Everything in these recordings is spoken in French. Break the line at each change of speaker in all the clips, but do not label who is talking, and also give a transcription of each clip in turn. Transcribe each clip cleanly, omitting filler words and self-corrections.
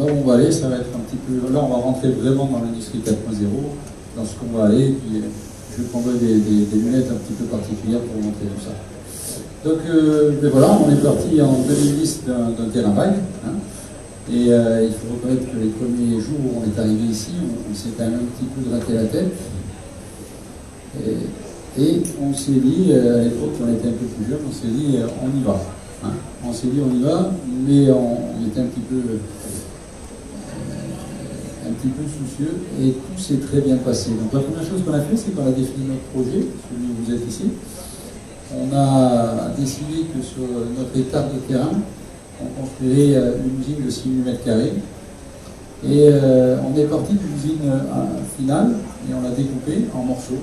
là où on va aller, ça va être un petit peu... Là, on va rentrer vraiment dans l'industrie 4.0, dans ce qu'on va aller, puis je prendrai des lunettes un petit peu particulières pour vous montrer tout ça. Donc, ben voilà, on est parti en 2010 d'un terrain vague, hein, et il faut reconnaître que les premiers jours où on est arrivé ici, on s'est quand même un petit peu gratté la tête, et on s'est dit, à l'époque, on était un peu plus jeune, on s'est dit, on y va. Hein. On s'est dit, on y va, mais on était un petit peu soucieux, et tout s'est très bien passé. Donc la première chose qu'on a fait, c'est qu'on a défini notre projet, celui où vous êtes ici. On a décidé que sur notre hectare de terrain, on construirait une usine de 6 000 m². Et on est parti d'une usine finale, et on l'a découpée en morceaux.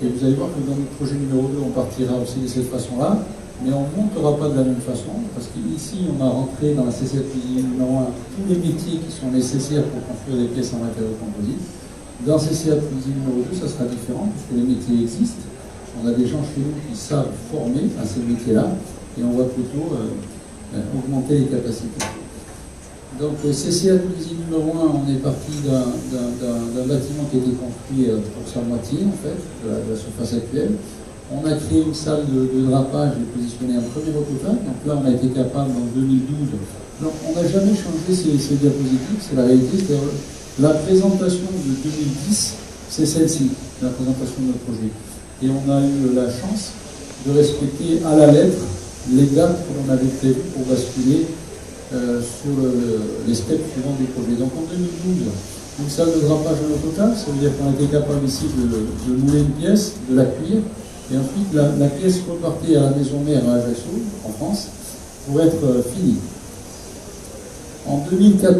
Et vous allez voir que dans notre projet numéro 2, on partira aussi de cette façon-là, mais on ne montera pas de la même façon, parce qu'ici, on a rentré dans la C7 usine numéro 1 tous les métiers qui sont nécessaires pour construire des pièces en matériaux composites. Dans C7 usine numéro 2, ça sera différent, puisque les métiers existent. On a des gens chez nous qui savent former à ces métiers-là, et on va plutôt augmenter les capacités. Donc, CCA usine numéro 1, on est parti d'un bâtiment qui a été construit pour sa moitié, en fait, de la surface actuelle. On a créé une salle de drapage et positionné un premier autoclave. Donc là, on a été capable en 2012. Donc, on n'a jamais changé ces diapositives, c'est la réalité. C'est-à-dire, la présentation de 2010, c'est celle-ci, la présentation de notre projet. Et on a eu la chance de respecter à la lettre les dates que l'on avait prévues pour basculer sur les steps suivants du projet. Donc en 2012, une salle de drapage en autoclave, ça veut dire qu'on était capable ici de mouler une pièce, de la cuire, et ensuite la pièce repartait à la maison mère à Ajaccio, en France, pour être finie. En 2014,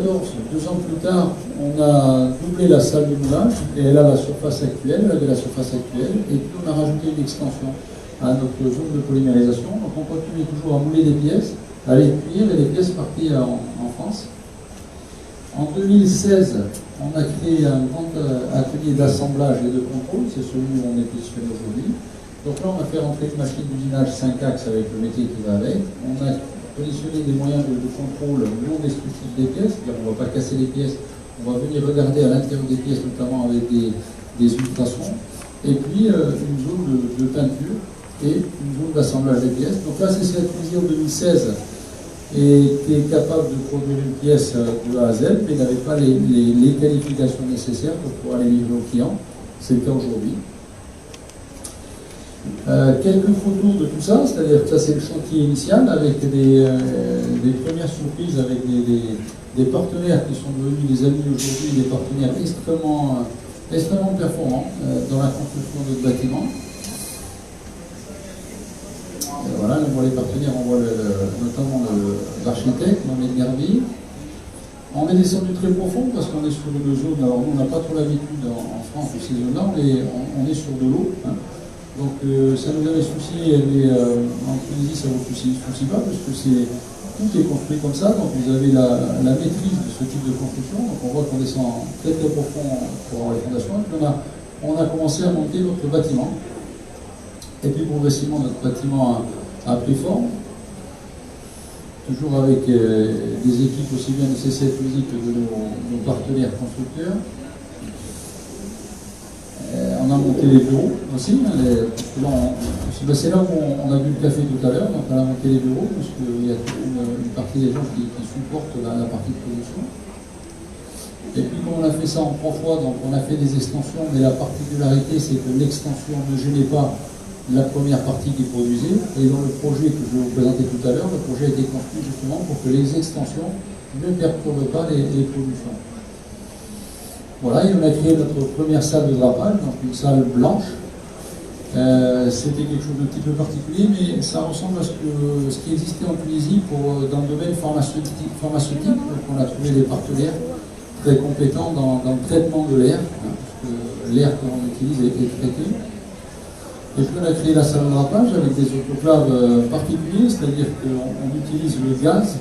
2 ans plus tard, on a doublé la salle de moulage, et elle a la surface actuelle, elle avait la surface actuelle, et puis on a rajouté une extension à notre zone de polymérisation. Donc on continue toujours à mouler des pièces, à les cuire, et les pièces partaient en France. En 2016, on a créé un grand atelier d'assemblage et de contrôle, c'est celui où on est positionné aujourd'hui. Donc là, on a fait rentrer une machine d'usinage 5 axes avec le métier qui va avec. On a positionné des moyens de contrôle non destructifs des pièces, c'est-à-dire qu'on ne va pas casser les pièces, on va venir regarder à l'intérieur des pièces, notamment avec des ultrasons, et puis une zone de peinture et une zone d'assemblage des pièces. Donc là, c'est cette usine en 2016 était capable de produire une pièce de A à Z, mais n'avait pas les qualifications nécessaires pour pouvoir les livrer aux clients. C'est le cas aujourd'hui. Quelques photos de tout ça, c'est-à-dire que ça c'est le chantier initial avec des premières surprises avec des partenaires qui sont devenus des amis aujourd'hui, des partenaires extrêmement performants dans la construction de notre bâtiment. Voilà, on voit les partenaires, on voit notamment l'architecte, Mohamed Garbi. On est descendu très profond parce qu'on est sur une zone, alors nous on n'a pas trop l'habitude en France de ces zones-là, on est sur de l'eau. Hein. Donc ça nous avait souci, mais en Tunisie ça ne vous soucie pas, parce que tout est construit comme ça, donc vous avez la maîtrise de ce type de construction, donc on voit qu'on descend très très profond pour avoir les fondations, et puis on a commencé à monter notre bâtiment, et puis progressivement notre bâtiment a pris forme, toujours avec des équipes aussi bien de C7 Musique que de nos partenaires constructeurs. On a monté les bureaux aussi, c'est là où on a bu le café tout à l'heure, donc on a monté les bureaux, parce qu'il y a une partie des gens qui supportent la partie de production. Et puis comme on a fait ça en 3 fois, donc on a fait des extensions, mais la particularité c'est que l'extension ne gênait pas la première partie qui produisait, et dans le projet que je vais vous présenter tout à l'heure, le projet a été construit justement pour que les extensions ne perturbent pas les productions. Voilà, et on a créé notre première salle de drapage, donc une salle blanche. C'était quelque chose de petit peu particulier, mais ça ressemble à ce qui existait en Tunisie dans le domaine pharmaceutique. Donc on a trouvé des partenaires très compétents dans le traitement de l'air, hein, parce que l'air que l'on utilise est traité. Et puis on a créé la salle de drapage avec des autoclaves particuliers, c'est-à-dire qu'on utilise le gaz,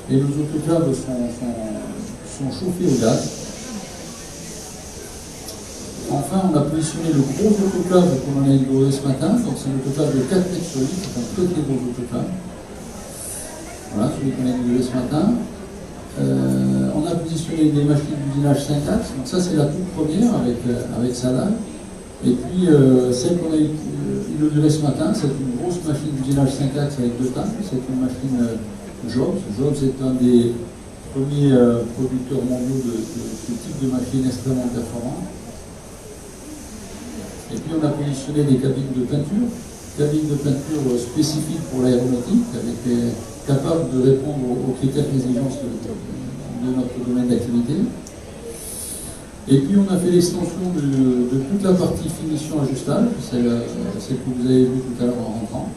et nos autoclaves sont chauffés au gaz. Enfin, on a positionné le gros autoclave qu'on a inauguré ce matin, donc c'est un autoclave de 4 mètres solides, c'est un très très gros autoclave. Voilà, celui qu'on a inauguré ce matin. On a positionné des machines d'usinage 5 axes, donc ça c'est la toute première avec sa dalle. Et puis celle qu'on a inaugurée ce matin, c'est une grosse machine d'usinage 5 axes avec 2 tables, c'est une machine Jobs. Jobs est un des premiers producteurs mondiaux de ce type de machine extrêmement performante. Et puis on a positionné des cabines de peinture spécifiques pour l'aéronautique, capables de répondre aux critères d'exigence de notre domaine d'activité. Et puis on a fait l'extension de toute la partie finition ajustable, celle que vous avez vu tout à l'heure en rentrant.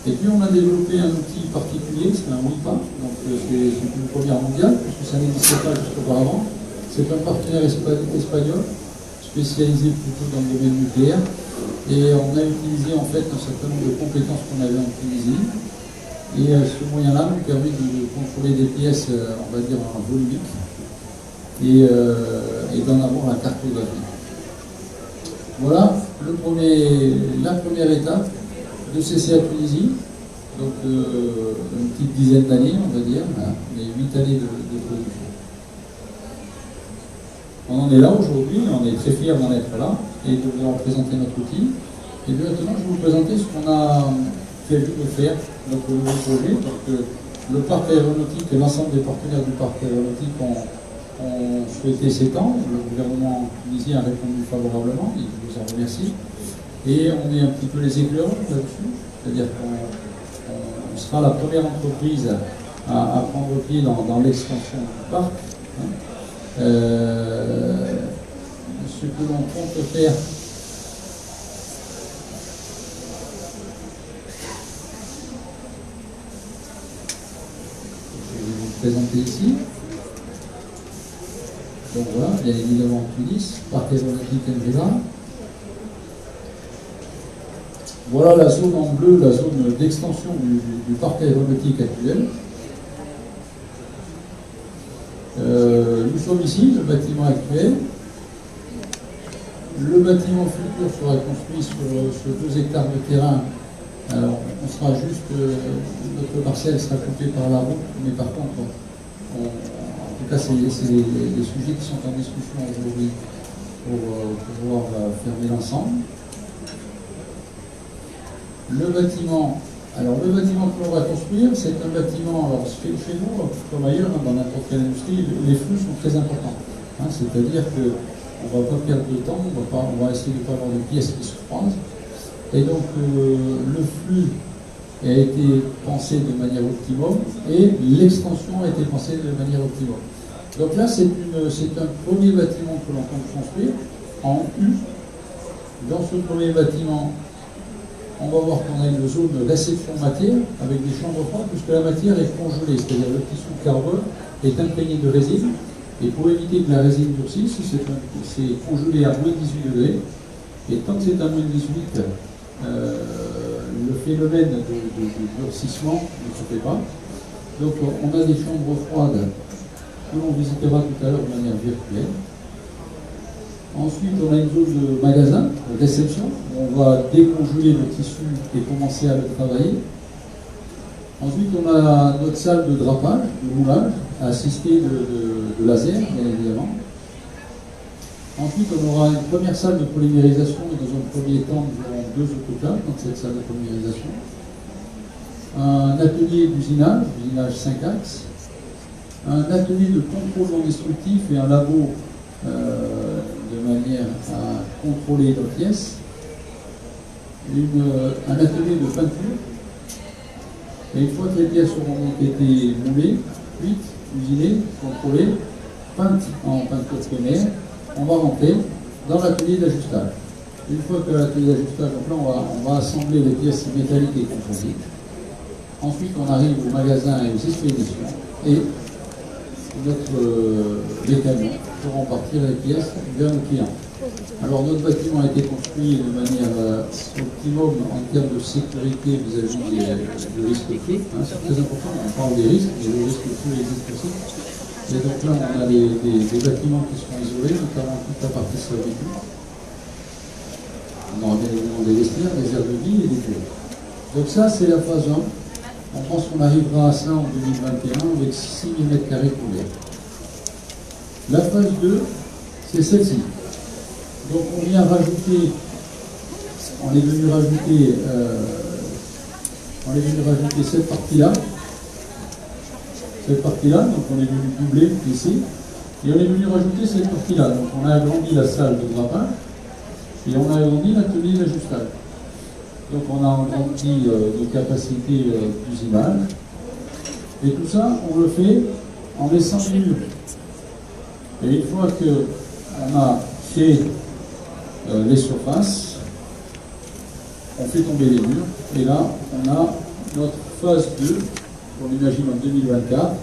Et puis on a développé un outil particulier, c'est un WIPA, donc c'est une première mondiale, puisque ça n'existait pas jusqu'auparavant. C'est un partenaire espagnol, spécialisé plutôt dans le domaine nucléaire, et on a utilisé en fait un certain nombre de compétences qu'on avait en Tunisie, et ce moyen-là nous permet de contrôler des pièces, on va dire en volumique, et d'en avoir la cartographie. Voilà la première étape de CCA Tunisie, donc une petite dizaine d'années, on va dire, mais 8 années de production. On en est là aujourd'hui, on est très fiers d'en être là et de vous présenter notre outil. Et maintenant, je vais vous présenter ce qu'on a prévu de faire, notre nouveau projet. Donc, le parc aéronautique et l'ensemble des partenaires du parc aéronautique ont souhaité s'étendre. Le gouvernement tunisien a répondu favorablement, et je vous en remercie. Et on est un petit peu les éclaireurs là-dessus, c'est-à-dire qu'on sera la première entreprise à prendre pied dans l'extension du parc. Ce que l'on compte faire, je vais vous présenter ici. Donc voilà, bien évidemment Tunis, parc aéronautique Enreda. Voilà la zone en bleu, la zone d'extension du parc aéronautique actuel. Nous sommes ici, le bâtiment actuel. Le bâtiment futur sera construit sur 2 hectares de terrain. Alors, on sera juste, notre parcelle sera coupée par la route, mais par contre, en tout cas, c'est les sujets qui sont en discussion aujourd'hui pour pouvoir fermer l'ensemble. Le bâtiment que l'on va construire, c'est un bâtiment, alors chez nous, comme ailleurs, dans n'importe quelle industrie, les flux sont très importants. C'est-à-dire qu'on ne va pas perdre de temps, on va essayer de ne pas avoir de pièces qui se croisent. Et donc, le flux a été pensé de manière optimum et l'extension a été pensée de manière optimum. Donc là, c'est un premier bâtiment que l'on compte construire en U. Dans ce premier bâtiment, on va voir qu'on a une zone de réception matière avec des chambres froides puisque la matière est congelée, c'est-à-dire le tissu carbone est imprégné de résine et pour éviter que la résine durcisse, c'est congelé à moins 18 degrés et tant que c'est à moins 18, le phénomène de durcissement ne se fait pas. Donc on a des chambres froides que l'on visitera tout à l'heure de manière virtuelle. Ensuite, on a une zone de magasin, de réception, où on va décongeler le tissu et commencer à le travailler. Ensuite, on a notre salle de drapage, de moulage, assistée de laser, bien évidemment. Ensuite, on aura une première salle de polymérisation, et dans un premier temps, nous aurons 2 autoclaves dans cette salle de polymérisation. Un atelier d'usinage 5 axes. Un atelier de contrôle non destructif et un labo de manière à contrôler nos pièces, un atelier de peinture, et une fois que les pièces auront donc été moulées, cuites, usinées, contrôlées, peintes en peinture primaire, on va rentrer dans l'atelier d'ajustage. Une fois que l'atelier d'ajustage, donc là on va assembler les pièces métalliques et composites. Ensuite on arrive au magasin et aux expéditions, et les camions feront partir les pièces vers nos clients. Alors notre bâtiment a été construit de manière optimum en termes de sécurité vis-à-vis du risque de feu. C'est très important, on parle des risques, mais le risque de feu existe aussi. Et donc là on a des bâtiments qui seront isolés, notamment toute la partie servitude. On aura bien évidemment des vestiaires, des aires de vie et des bureaux. Donc ça c'est la phase 1. On pense qu'on arrivera à ça en 2021 avec 6 000 m² couverts. La phase 2, c'est celle-ci. Donc on vient rajouter, on est venu rajouter cette partie-là. Donc on est venu doubler ici. Et on est venu rajouter cette partie-là. Donc on a agrandi la salle de drapage et on a agrandi l'atelier d'ajustage. Donc on a agrandi nos capacités d'usinage. Et tout ça, on le fait en laissant des murs. Et une fois qu'on a fait les surfaces, on fait tomber les murs. Et là, on a notre phase 2, qu'on imagine en 2024,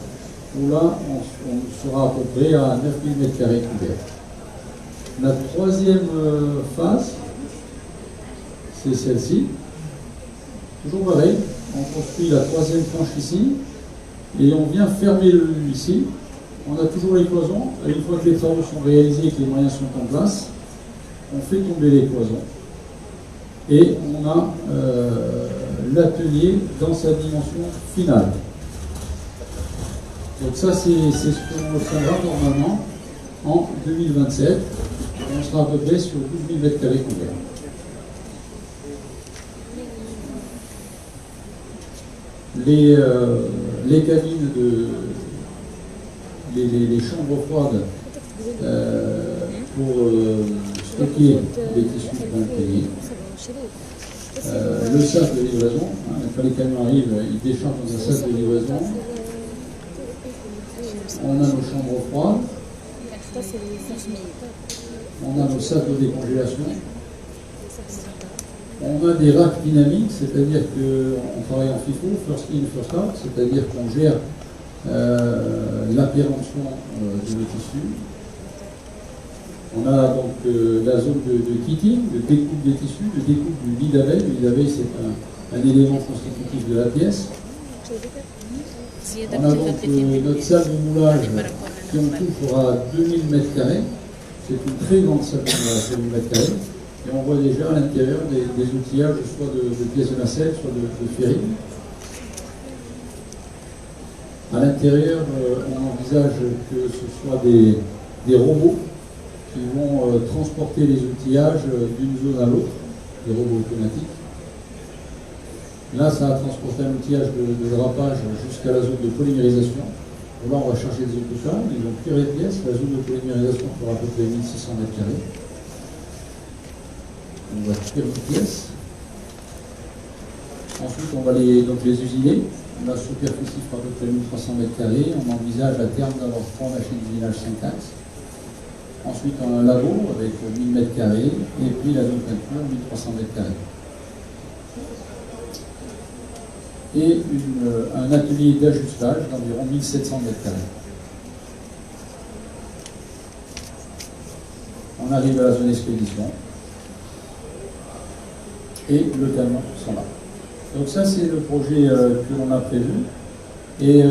où là, on sera à peu près à 9 000 m² couverts. La troisième phase, c'est celle-ci. Toujours pareil, on construit la troisième planche ici, et on vient fermer le mur ici. On a toujours les cloisons, et une fois que les travaux sont réalisés et que les moyens sont en place, on fait tomber les cloisons. Et on a l'atelier dans sa dimension finale. Donc ça, c'est ce qu'on obtiendra normalement en 2027. On sera à peu près sur 12 000 m² couverts. Les cabines les chambres froides pour stocker les tissus imprégnés. Le sac de livraison, quand les camions arrivent, ils déchargent dans un sac de livraison. On a nos chambres froides. On a nos sacs de décongélation. On a des racks dynamiques, c'est-à-dire qu'on travaille en FIFO, first in, first out, c'est-à-dire qu'on gère la péremption de nos tissus. On a donc la zone de kitting, de découpe des tissus, de découpe du lit d'abeille. Le lit d'abeille, c'est un élément constitutif de la pièce. On a donc notre salle de moulage qui en tout fera 2000 m². C'est une très grande salle de moulage, 2000 m². Et on voit déjà à l'intérieur des outillages, soit de pièces de nacelle, soit de ferrines. À l'intérieur, on envisage que ce soit des robots qui vont transporter les outillages d'une zone à l'autre, des robots automatiques. Là, ça va transporter un outillage de drapage jusqu'à la zone de polymérisation. Là, on va charger des autoclaves, ils vont cuire les pièces. La zone de polymérisation fera à peu près 1600 m². On va cuire les pièces. Ensuite, on va les usiner. La superficie fera à peu près 1300 m². On envisage à terme d'avoir 3 machines d'usinage 5 axes. Ensuite, un labo avec 1000 m². Et puis la zone peinture, 1300 m². Et un atelier d'ajustage d'environ 1700 m². On arrive à la zone expédition et le camion s'en va. Donc ça, c'est le projet que l'on a prévu. Et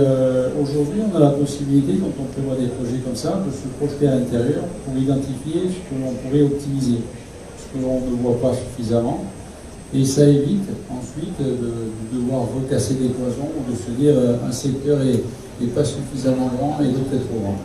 aujourd'hui, on a la possibilité, quand on prévoit des projets comme ça, de se projeter à l'intérieur pour identifier ce que l'on pourrait optimiser, ce que l'on ne voit pas suffisamment. Et ça évite ensuite de devoir recasser des cloisons ou de se dire un secteur est pas suffisamment grand et l'autre est trop grand.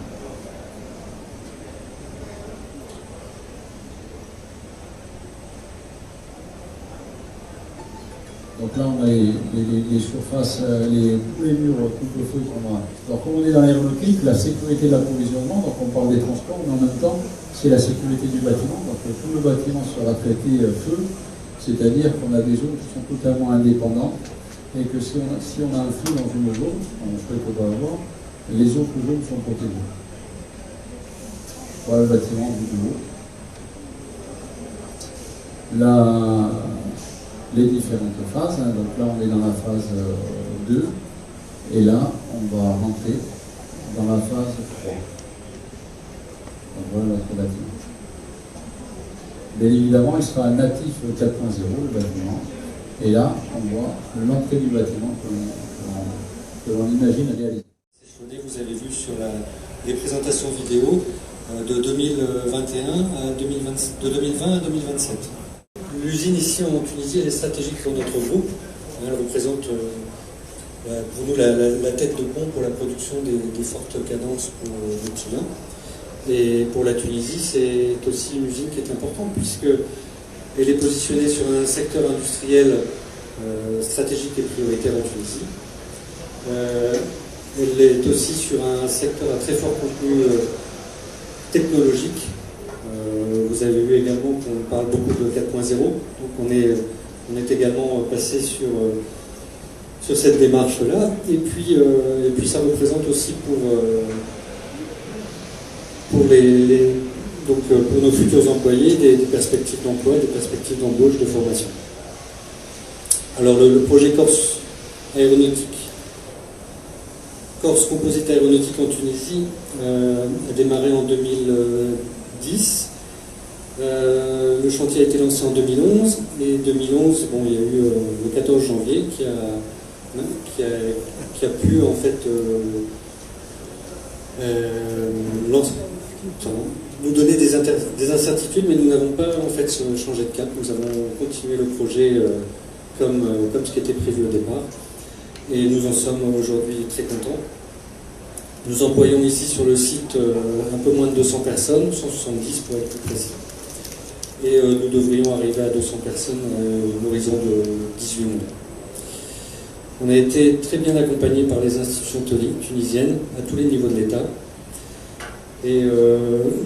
Donc là, on a les surfaces, tous les murs coupe-feu qu'on a. Alors, comme on est dans l'aéronautique, la sécurité de l'approvisionnement, donc on parle des transports, mais en même temps, c'est la sécurité du bâtiment. Donc tout le bâtiment sera traité feu. C'est-à-dire qu'on a des zones qui sont totalement indépendantes et que si on a un feu dans une zone, on souhaite pas avoir, les autres zones sont protégées. Voilà le bâtiment du haut. Les différentes phases, donc là on est dans la phase 2 et là on va rentrer dans la phase 3. Donc voilà notre bâtiment. Bien évidemment, il sera natif 4.0, le bâtiment. Et là, on voit l'entrée du bâtiment que l'on imagine réaliser.
Vous avez vu sur les présentations vidéo de 2021 de 2020 à 2027. L'usine ici en Tunisie, elle est stratégique pour notre groupe. Elle représente pour nous la tête de pont pour la production des fortes cadences pour le Tchad. Et pour la Tunisie, c'est aussi une usine qui est importante puisqu'elle est positionnée sur un secteur industriel stratégique et prioritaire en Tunisie. Elle est aussi sur un secteur à très fort contenu technologique. Vous avez vu également qu'on parle beaucoup de 4.0, donc on est également passé sur cette démarche-là. Et puis ça représente aussi pour nos futurs employés des perspectives d'emploi, des perspectives d'embauche, de formation. Alors le projet Corse Composite Aéronautique en Tunisie a démarré en 2010. Le chantier a été lancé en 2011 et 2011, il y a eu le 14 janvier qui a pu en fait nous donner des incertitudes, mais nous n'avons pas en fait changé de cap. Nous avons continué le projet comme ce qui était prévu au départ, et nous en sommes aujourd'hui très contents. Nous employons ici sur le site un peu moins de 200 personnes, 170 pour être plus précis, et nous devrions arriver à 200 personnes à un horizon de 18 mois. On a été très bien accompagné par les institutions tunisiennes à tous les niveaux de l'État. Et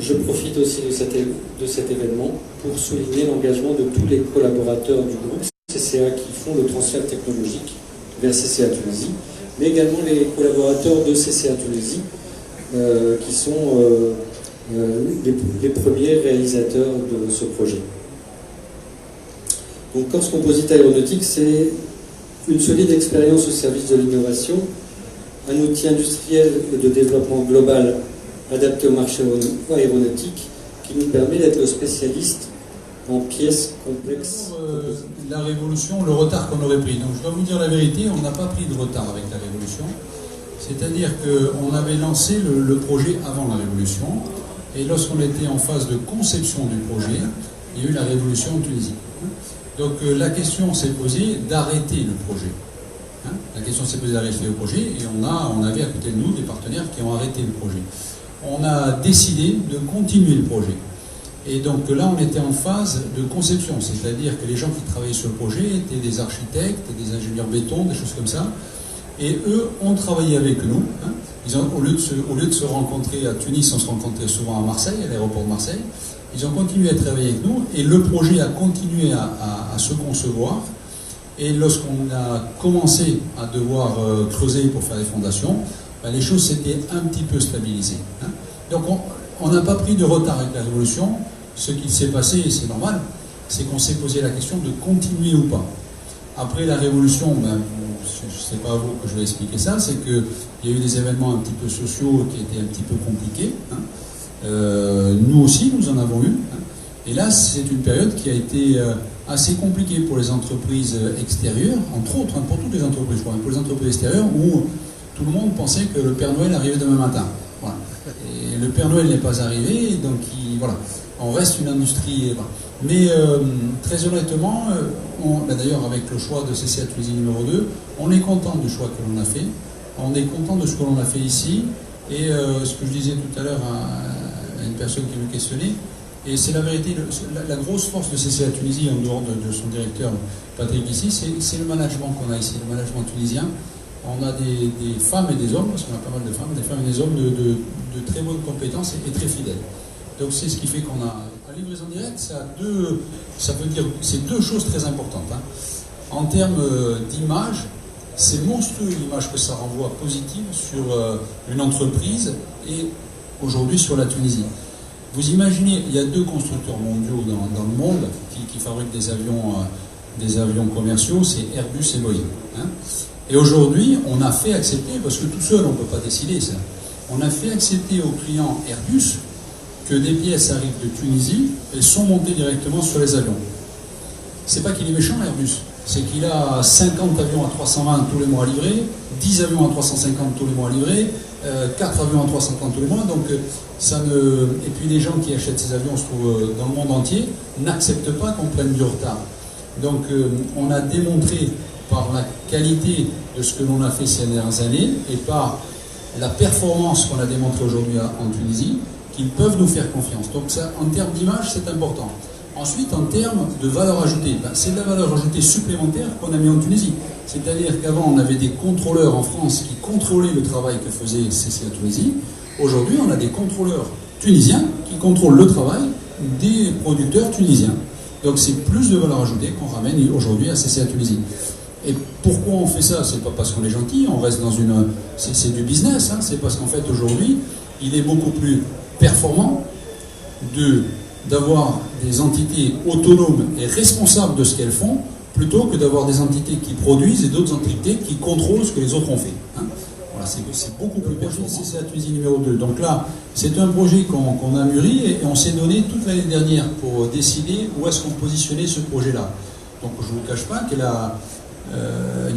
je profite aussi de cet événement pour souligner l'engagement de tous les collaborateurs du groupe CCA qui font le transfert technologique vers CCA Tunisie, mais également les collaborateurs de CCA Tunisie qui sont les premiers réalisateurs de ce projet. Donc Corse Composite Aéronautique, c'est une solide expérience au service de l'innovation, un outil industriel de développement global adapté au marché aéronautique qui nous permet d'être spécialiste en pièces complexes.
La révolution, le retard qu'on aurait pris. Donc je dois vous dire la vérité, on n'a pas pris de retard avec la révolution. C'est-à-dire qu'on avait lancé le projet avant la révolution, et lorsqu'on était en phase de conception du projet, il y a eu la révolution en Tunisie. Donc la question s'est posée d'arrêter le projet. La question s'est posée d'arrêter le projet, et on avait à côté de nous des partenaires qui ont arrêté le projet. On a décidé de continuer le projet. Et donc là, on était en phase de conception, c'est-à-dire que les gens qui travaillaient sur le projet étaient des architectes, des ingénieurs béton, des choses comme ça, et eux ont travaillé avec nous. Au lieu de se rencontrer à Tunis, on se rencontrait souvent à Marseille, à l'aéroport de Marseille. Ils ont continué à travailler avec nous, et le projet a continué à se concevoir. Et lorsqu'on a commencé à devoir creuser pour faire les fondations, les choses s'étaient un petit peu stabilisées. Donc on n'a pas pris de retard avec la révolution. Ce qui s'est passé, et c'est normal, c'est qu'on s'est posé la question de continuer ou pas. Après la révolution, ce n'est pas à vous que je vais expliquer ça, c'est qu'il y a eu des événements un petit peu sociaux qui étaient un petit peu compliqués. Nous aussi, nous en avons eu. Et là, c'est une période qui a été assez compliquée pour les entreprises extérieures, entre autres, pour toutes les entreprises, je crois, pour les entreprises extérieures, où tout le monde pensait que le Père Noël arrivait demain matin. Voilà. Et le Père Noël n'est pas arrivé, donc voilà, on reste une industrie. Voilà. Mais très honnêtement, d'ailleurs avec le choix de CCA Tunisie numéro 2, on est content du choix que l'on a fait, on est content de ce que l'on a fait ici, et ce que je disais tout à l'heure à une personne qui me questionnait, et c'est la vérité, la grosse force de CCA Tunisie, en dehors de son directeur Patrick ici, c'est le management qu'on a ici, le management tunisien. On a des femmes et des hommes, parce qu'on a pas mal de femmes et des hommes de très bonnes compétences et très fidèles. Donc c'est ce qui fait qu'on a la livraison directe, ça veut dire c'est deux choses très importantes. En termes d'image, c'est monstrueux l'image que ça renvoie positive sur une entreprise et aujourd'hui sur la Tunisie. Vous imaginez, il y a deux constructeurs mondiaux dans le monde qui fabriquent des avions commerciaux, c'est Airbus et Boeing. Et aujourd'hui, on a fait accepter, parce que tout seul on ne peut pas décider ça, on a fait accepter aux clients Airbus que des pièces arrivent de Tunisie et sont montées directement sur les avions. C'est pas qu'il est méchant Airbus, c'est qu'il a 50 avions à 320 tous les mois à livrer, 10 avions à 350 tous les mois à livrer, 4 avions à 330 tous les mois, donc et puis les gens qui achètent ces avions, se trouvent dans le monde entier, n'acceptent pas qu'on prenne du retard. Donc on a démontré
par la qualité de ce que l'on a fait ces dernières années et par la performance qu'on a démontrée aujourd'hui en Tunisie, qu'ils peuvent nous faire confiance. Donc ça, en termes d'image, c'est important. Ensuite, en termes de valeur ajoutée, c'est de la valeur ajoutée supplémentaire qu'on a mis en Tunisie. C'est-à-dire qu'avant, on avait des contrôleurs en France qui contrôlaient le travail que faisait CCA Tunisie. Aujourd'hui, on a des contrôleurs tunisiens qui contrôlent le travail des producteurs tunisiens. Donc c'est plus de valeur ajoutée qu'on ramène aujourd'hui à CCA Tunisie. Et pourquoi on fait ça? C'est pas parce qu'on est gentil, on reste dans une... C'est du business, hein. C'est parce qu'en fait aujourd'hui, il est beaucoup plus performant d'avoir des entités autonomes et responsables de ce qu'elles font, plutôt que d'avoir des entités qui produisent et d'autres entités qui contrôlent ce que les autres ont fait. Hein. Voilà, c'est beaucoup plus performant. C'est la Tunisie numéro 2. Donc là, c'est un projet qu'on a mûri et on s'est donné toute l'année dernière pour décider où est-ce qu'on positionnait ce projet-là. Donc je ne vous cache pas qu'il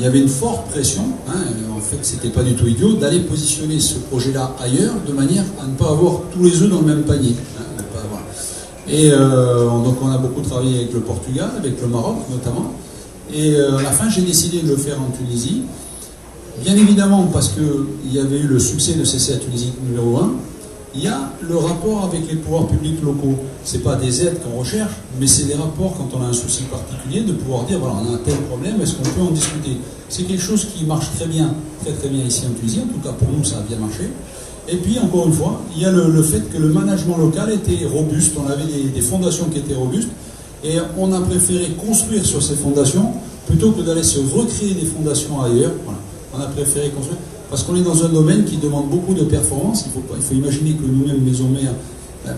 y avait une forte pression, hein, en fait c'était pas du tout idiot, d'aller positionner ce projet-là ailleurs, de manière à ne pas avoir tous les œufs dans le même panier. Hein, voilà. Et donc on a beaucoup travaillé avec le Portugal, avec le Maroc notamment, et à la fin j'ai décidé de le faire en Tunisie, bien évidemment parce qu'il y avait eu le succès de CCA Tunisie numéro 1, il y a le rapport avec les pouvoirs publics locaux. Ce n'est pas des aides qu'on recherche, mais c'est des rapports quand on a un souci particulier, de pouvoir dire, voilà, on a un tel problème, est-ce qu'on peut en discuter? C'est quelque chose qui marche très bien ici en Tunisie, en tout cas pour nous ça a bien marché. Et puis encore une fois, il y a le fait que le management local était robuste, on avait des fondations qui étaient robustes, et on a préféré construire sur ces fondations, plutôt que d'aller se recréer des fondations ailleurs. Voilà. On a préféré construire. Parce qu'on est dans un domaine qui demande beaucoup de performance. Il faut imaginer que nous-mêmes, maison mère,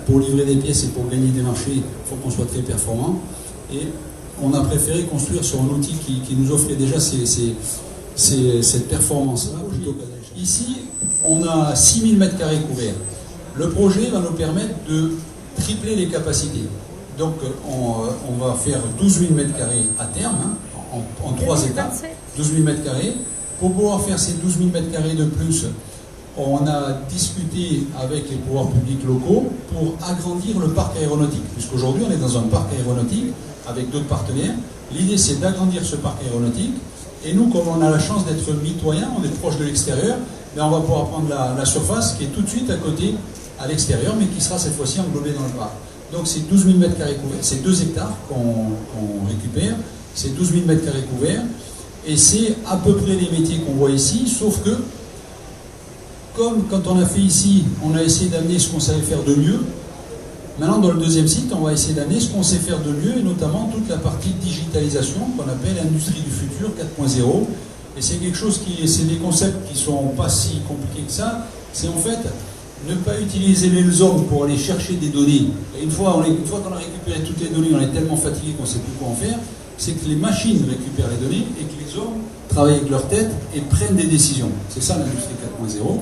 pour livrer des pièces et pour gagner des marchés, il faut qu'on soit très performant. Et on a préféré construire sur un outil qui nous offrait déjà cette performance-là. Ici, on a 6000 m² couverts. Le projet va nous permettre de tripler les capacités. Donc on va faire 12 000 m² à terme, hein, en 3 étapes. 12 000 m². Pour pouvoir faire ces 12 000 m² de plus, on a discuté avec les pouvoirs publics locaux pour agrandir le parc aéronautique. Puisqu'aujourd'hui, on est dans un parc aéronautique avec d'autres partenaires. L'idée, c'est d'agrandir ce parc aéronautique. Et nous, comme on a la chance d'être mitoyens, on est proche de l'extérieur, on va pouvoir prendre la surface qui est tout de suite à côté, à l'extérieur, mais qui sera cette fois-ci englobée dans le parc. Donc c'est 12 000 m² couverts, c'est 2 hectares qu'on récupère, c'est 12 000 m² couverts. Et c'est à peu près les métiers qu'on voit ici, sauf que, comme quand on a fait ici, on a essayé d'amener ce qu'on savait faire de mieux, maintenant dans le deuxième site, on va essayer d'amener ce qu'on sait faire de mieux, et notamment toute la partie digitalisation, qu'on appelle industrie du futur 4.0. Et c'est quelque chose c'est des concepts qui sont pas si compliqués que ça, c'est en fait ne pas utiliser les hommes pour aller chercher des données. Et une fois qu'on a récupéré toutes les données, on est tellement fatigué qu'on ne sait plus quoi en faire, c'est que les machines récupèrent les données et que les hommes travaillent avec leur tête et prennent des décisions. C'est ça l'industrie 4.0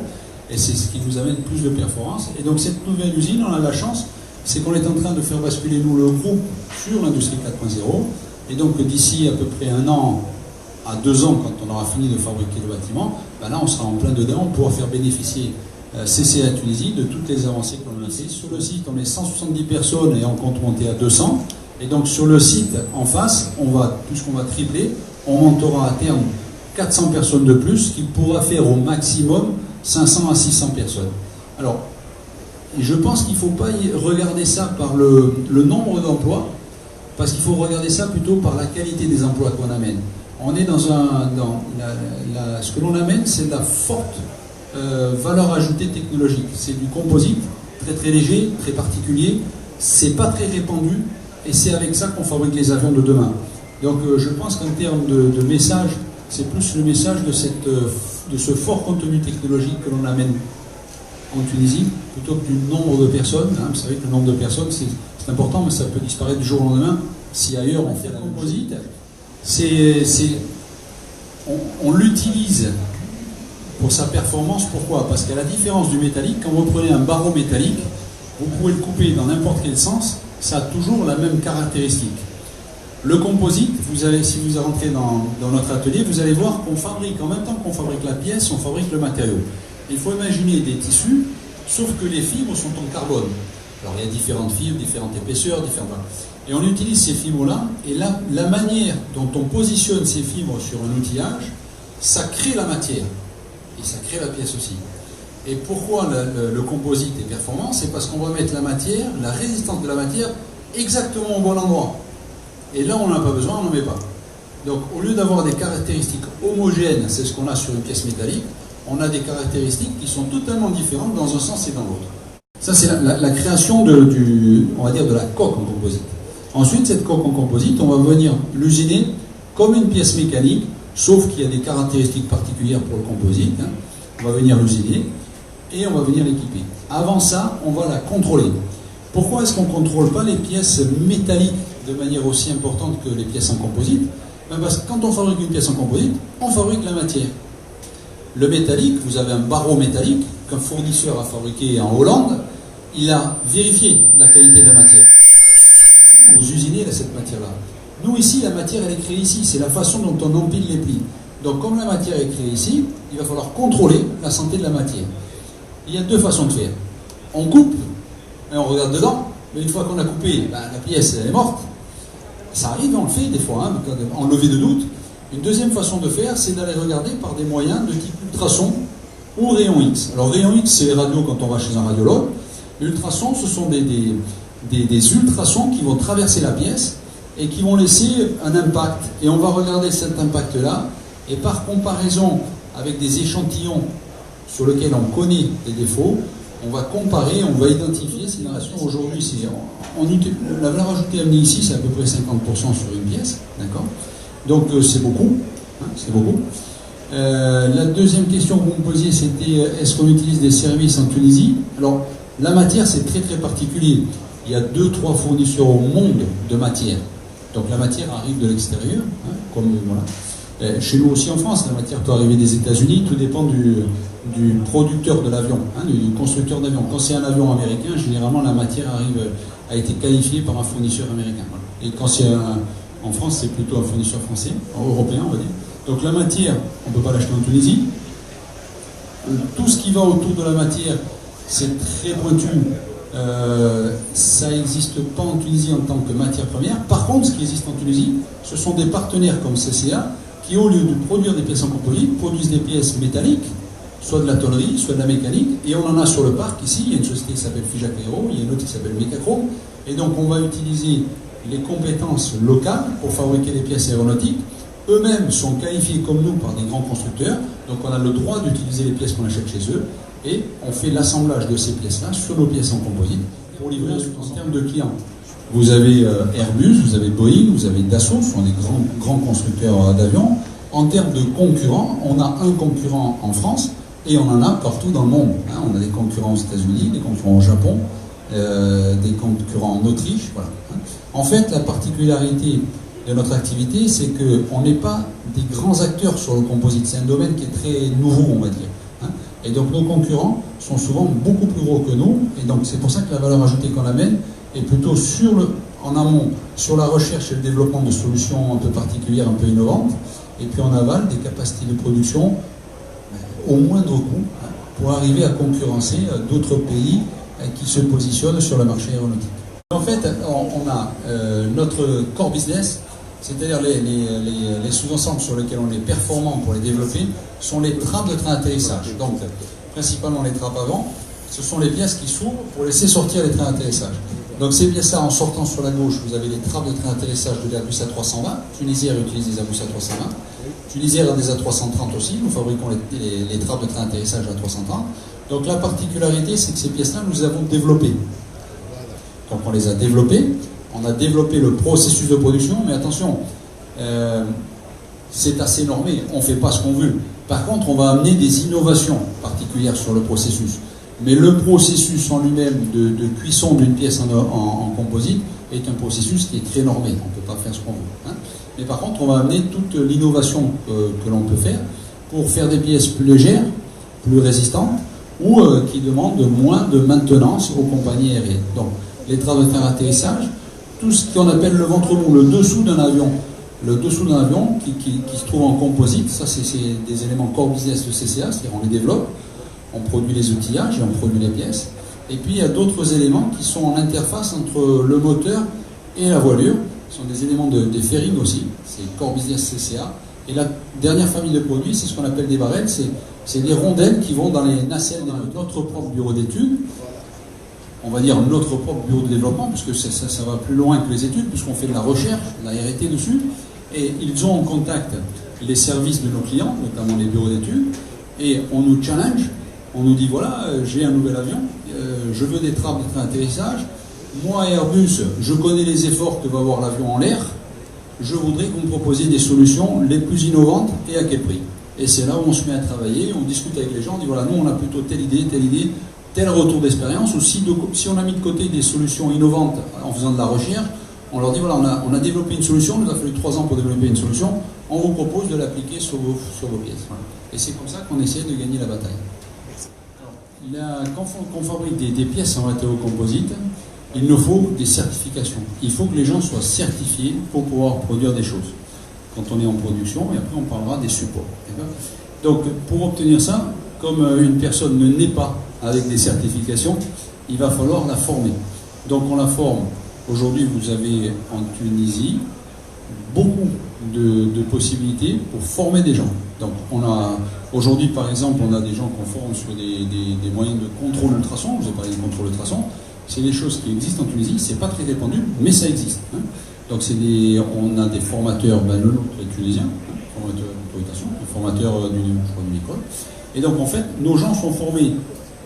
et c'est ce qui nous amène plus de performance. Et donc cette nouvelle usine, on a la chance, c'est qu'on est en train de faire basculer nous le groupe sur l'industrie 4.0 et donc d'ici à peu près 1 an à 2 ans, quand on aura fini de fabriquer le bâtiment, là on sera en plein dedans, on pourra faire bénéficier CCA Tunisie de toutes les avancées qu'on a fait. Sur le site, on est 170 personnes et on compte monter à 200. Et donc sur le site en face, puisqu'on va tripler, on montera à terme 400 personnes de plus, ce qui pourra faire au maximum 500 à 600 personnes. Alors, je pense qu'il ne faut pas regarder ça par le nombre d'emplois, parce qu'il faut regarder ça plutôt par la qualité des emplois qu'on amène. On est ce que l'on amène, c'est de la forte valeur ajoutée technologique. C'est du composite, très très léger, très particulier, c'est pas très répandu, et c'est avec ça qu'on fabrique les avions de demain. Donc je pense qu'en termes de message, c'est plus le message de ce fort contenu technologique que l'on amène en Tunisie, plutôt que du nombre de personnes. Hein. Vous savez que le nombre de personnes, c'est important, mais ça peut disparaître du jour au lendemain si ailleurs on fait la composite. On l'utilise pour sa performance. Pourquoi? Parce qu'à la différence du métallique, quand vous prenez un barreau métallique, vous pouvez le couper dans n'importe quel sens, ça a toujours la même caractéristique. Le composite, si vous rentrez dans notre atelier, vous allez voir qu'on fabrique, en même temps qu'on fabrique la pièce, on fabrique le matériau. Il faut imaginer des tissus, sauf que les fibres sont en carbone. Alors il y a différentes fibres, différentes épaisseurs, différentes... Et on utilise ces fibres-là, et la manière dont on positionne ces fibres sur un outillage, ça crée la matière, et ça crée la pièce aussi. Et pourquoi le composite est performant? C'est parce qu'on va mettre la matière, la résistance de la matière, exactement au bon endroit. Et là, on n'en a pas besoin, on n'en met pas. Donc, au lieu d'avoir des caractéristiques homogènes, c'est ce qu'on a sur une pièce métallique, on a des caractéristiques qui sont totalement différentes dans un sens et dans l'autre. Ça, c'est la création on va dire, de la coque en composite. Ensuite, cette coque en composite, on va venir l'usiner comme une pièce mécanique, sauf qu'il y a des caractéristiques particulières pour le composite. Hein. On va venir l'usiner et on va venir l'équiper. Avant ça, on va la contrôler. Pourquoi est-ce qu'on ne contrôle pas les pièces métalliques de manière aussi importante que les pièces en composite? Parce que quand on fabrique une pièce en composite, on fabrique la matière. Le métallique, vous avez un barreau métallique qu'un fournisseur a fabriqué en Hollande, il a vérifié la qualité de la matière. Vous usinez cette matière-là. Nous ici, la matière elle est créée ici, c'est la façon dont on empile les plis. Donc comme la matière est créée ici, il va falloir contrôler la santé de la matière. Il y a deux façons de faire. On coupe, et on regarde dedans, mais une fois qu'on a coupé, la pièce elle est morte. Ça arrive, on le fait des fois, hein, en levée de doute. Une deuxième façon de faire, c'est d'aller regarder par des moyens de type ultrason ou rayon X. Alors rayon X, c'est les radios quand on va chez un radiologue. Ultrasons, ce sont des ultrasons qui vont traverser la pièce et qui vont laisser un impact. Et on va regarder cet impact-là, et par comparaison avec des échantillons sur lesquels on connaît des défauts, on va comparer, on va identifier ces narrations. Aujourd'hui, la valeur ajoutée amenée ici, c'est à peu près 50% sur une pièce, d'accord? Donc c'est beaucoup, hein, c'est beaucoup. La deuxième question que vous me posiez, c'était est-ce qu'on utilise des services en Tunisie? Alors, la matière, c'est très très particulier. Il y a 2-3 fournisseurs au monde de matière. Donc la matière arrive de l'extérieur, hein, comme voilà. Chez nous aussi en France, la matière peut arriver des États-Unis, tout dépend du producteur de l'avion, hein, du constructeur d'avion. Quand c'est un avion américain, généralement la matière a été qualifiée par un fournisseur américain. Voilà. Et quand c'est en France, c'est plutôt un fournisseur français, européen on va dire. Donc la matière, on ne peut pas l'acheter en Tunisie. Tout ce qui va autour de la matière, c'est très pointu. Ça n'existe pas en Tunisie en tant que matière première. Par contre, ce qui existe en Tunisie, ce sont des partenaires comme CCA qui, au lieu de produire des pièces en composite, produisent des pièces métalliques, soit de la tôlerie, soit de la mécanique. Et on en a sur le parc ici. Il y a une société qui s'appelle Fijac Aero, il y a une autre qui s'appelle Mecachrome. Et donc on va utiliser les compétences locales pour fabriquer des pièces aéronautiques. Eux-mêmes sont qualifiés comme nous par des grands constructeurs. Donc on a le droit d'utiliser les pièces qu'on achète chez eux. Et on fait l'assemblage de ces pièces-là sur nos pièces en composite pour livrer en termes de clients. Vous avez Airbus, vous avez Boeing, vous avez Dassault, ce sont des grands constructeurs d'avions. En termes de concurrents, on a un concurrent en France et on en a partout dans le monde. Hein. On a des concurrents aux États-Unis, des concurrents au Japon, des concurrents en Autriche. Voilà. En fait, la particularité de notre activité, c'est qu'on n'est pas des grands acteurs sur le composite. C'est un domaine qui est très nouveau, on va dire. Et donc nos concurrents sont souvent beaucoup plus gros que nous, et donc c'est pour ça que la valeur ajoutée qu'on amène est plutôt en amont, sur la recherche et le développement de solutions un peu particulières, un peu innovantes, et puis en aval, des capacités de production au moindre coût, pour arriver à concurrencer d'autres pays qui se positionnent sur le marché aéronautique. En fait, on a notre core business, c'est-à-dire les sous-ensembles sur lesquels on est performant pour les développer, sont les trappes de train d'atterrissage. Donc, principalement les trappes avant, ce sont les pièces qui s'ouvrent pour laisser sortir les trains d'atterrissage. Donc ces pièces-là, en sortant sur la gauche, vous avez les trappes de train d'atterrissage de l'Airbus A320. Tunisair utilise des Airbus A320. Tunisair a des A330 aussi. Nous fabriquons les trappes de train d'atterrissage A330. Donc la particularité, c'est que ces pièces-là, nous les avons développées. Donc on les a développées. On a développé le processus de production, mais attention, c'est assez normé, on ne fait pas ce qu'on veut. Par contre, on va amener des innovations particulières sur le processus. Mais le processus en lui-même de cuisson d'une pièce en composite est un processus qui est très normé, on ne peut pas faire ce qu'on veut. Hein. Mais par contre, on va amener toute l'innovation que l'on peut faire pour faire des pièces plus légères, plus résistantes, ou qui demandent moins de maintenance aux compagnies aériennes. Donc, les trappes de train d'atterrissage, tout ce qu'on appelle le ventre mou, le dessous d'un avion. Le dessous d'un avion qui se trouve en composite, ça c'est des éléments core business de CCA, c'est-à-dire on les développe, on produit les outillages et on produit les pièces. Et puis il y a d'autres éléments qui sont en interface entre le moteur et la voilure. Ce sont des éléments de fairing aussi, c'est Core Business CCA. Et la dernière famille de produits, c'est ce qu'on appelle des barrels, c'est des rondelles qui vont dans les nacelles de notre propre bureau d'études. On va dire notre propre bureau de développement, puisque ça va plus loin que les études, puisqu'on fait de la recherche, de la R&D dessus. Et ils ont en contact les services de nos clients, notamment les bureaux d'études, et on nous challenge, on nous dit voilà, j'ai un nouvel avion, je veux des trappes d'atterrissage, moi Airbus, je connais les efforts que va avoir l'avion en l'air, je voudrais que vous me proposiez des solutions les plus innovantes et à quel prix. Et c'est là où on se met à travailler, on discute avec les gens, on dit voilà, nous on a plutôt telle idée, tel retour d'expérience, ou si on a mis de côté des solutions innovantes en faisant de la recherche, on leur dit voilà, on a développé une solution, il nous a fallu 3 ans pour développer une solution, on vous propose de l'appliquer sur vos pièces. Voilà. Et c'est comme ça qu'on essaie de gagner la bataille. Quand on fabrique des pièces en matériaux composites, il nous faut des certifications. Il faut que les gens soient certifiés pour pouvoir produire des choses. Quand on est en production, et après on parlera des supports. Donc pour obtenir ça, comme une personne ne naît pas avec des certifications, il va falloir la former. Donc on la forme. Aujourd'hui, vous avez en Tunisie beaucoup de possibilités pour former des gens. Donc aujourd'hui, par exemple, on a des gens qu'on forme sur des moyens de contrôle ultrason. Je vous ai parlé de contrôle ultrason. C'est des choses qui existent en Tunisie. C'est pas très répandu, mais ça existe. Hein. Donc on a des formateurs, le nôtre est tunisien, formateur d'autorisation, formateur d'une école. Et donc en fait, nos gens sont formés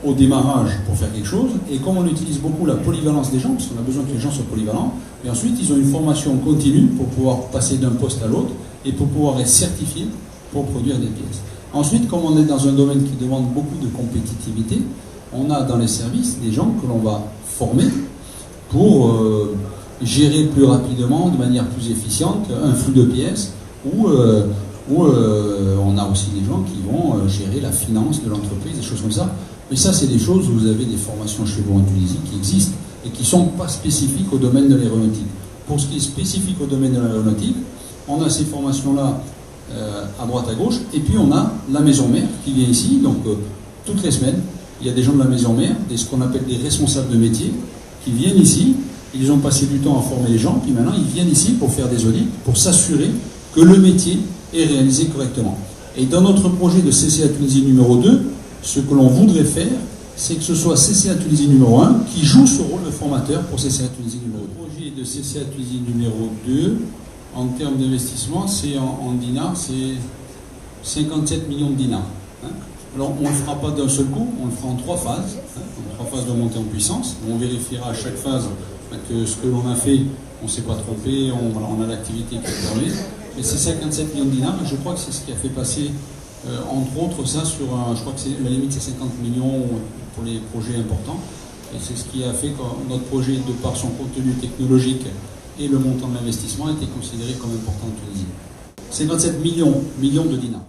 au démarrage pour faire quelque chose, et comme on utilise beaucoup la polyvalence des gens, parce qu'on a besoin que les gens soient polyvalents, et ensuite ils ont une formation continue pour pouvoir passer d'un poste à l'autre et pour pouvoir être certifiés pour produire des pièces. Ensuite, comme on est dans un domaine qui demande beaucoup de compétitivité, on a dans les services des gens que l'on va former pour gérer plus rapidement, de manière plus efficiente, un flux de pièces, ou on a aussi des gens qui vont gérer la finance de l'entreprise, des choses comme ça. Mais ça, c'est des choses où vous avez des formations chez vous en Tunisie qui existent et qui ne sont pas spécifiques au domaine de l'aéronautique. Pour ce qui est spécifique au domaine de l'aéronautique, on a ces formations-là à droite, à gauche, et puis on a la maison mère qui vient ici, donc toutes les semaines, il y a des gens de la maison mère, ce qu'on appelle des responsables de métier, qui viennent ici, ils ont passé du temps à former les gens, puis maintenant ils viennent ici pour faire des audits, pour s'assurer que le métier est réalisé correctement. Et dans notre projet de CCA Tunisie numéro 2, ce que l'on voudrait faire, c'est que ce soit CCA Tunisie numéro 1 qui joue ce rôle de formateur pour CCA Tunisie numéro 2. Le projet de CCA Tunisie numéro 2, en termes d'investissement, c'est en dinars, c'est 57 millions de dinars. Hein. Alors on ne le fera pas d'un seul coup, on le fera en 3 phases, en 3 phases de montée en puissance. On vérifiera à chaque phase que ce que l'on a fait, on ne s'est pas trompé, on a l'activité qui est permise. Mais c'est 57 millions de dinars, et je crois que c'est ce qui a fait passer entre autres ça sur je crois que la limite c'est 50 millions pour les projets importants, et c'est ce qui a fait que notre projet, de par son contenu technologique et le montant de l'investissement, a été considéré comme important en Tunisie. 57 millions de dinars.